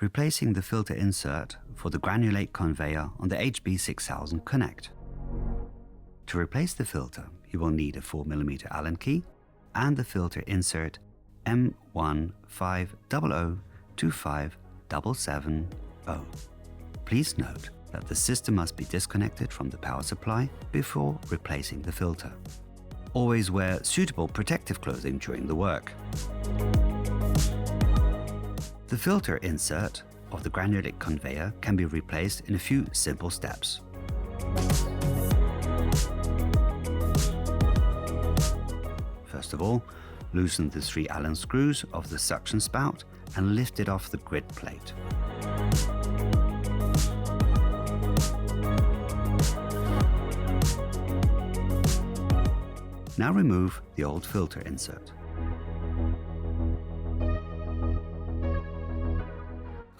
Replacing the filter insert for the Granulate conveyor on the HB6000 Connect. To replace the filter, you will need a 4mm Allen key and the filter insert M1500257770. Please note that the system must be disconnected from the power supply before replacing the filter. Always wear suitable protective clothing during the work. The filter insert of the Granulate conveyor can be replaced in a few simple steps. First of all, loosen the 3 Allen screws of the suction spout and lift it off the grid plate. Now remove the old filter insert.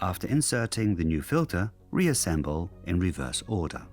After inserting the new filter, reassemble in reverse order.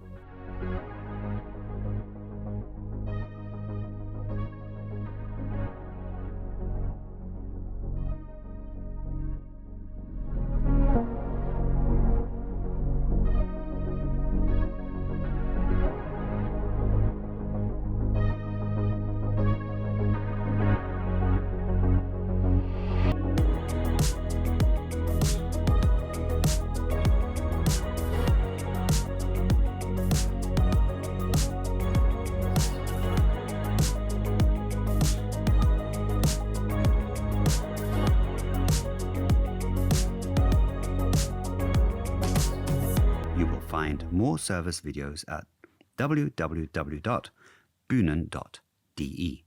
Find more service videos at www.bühnen.de.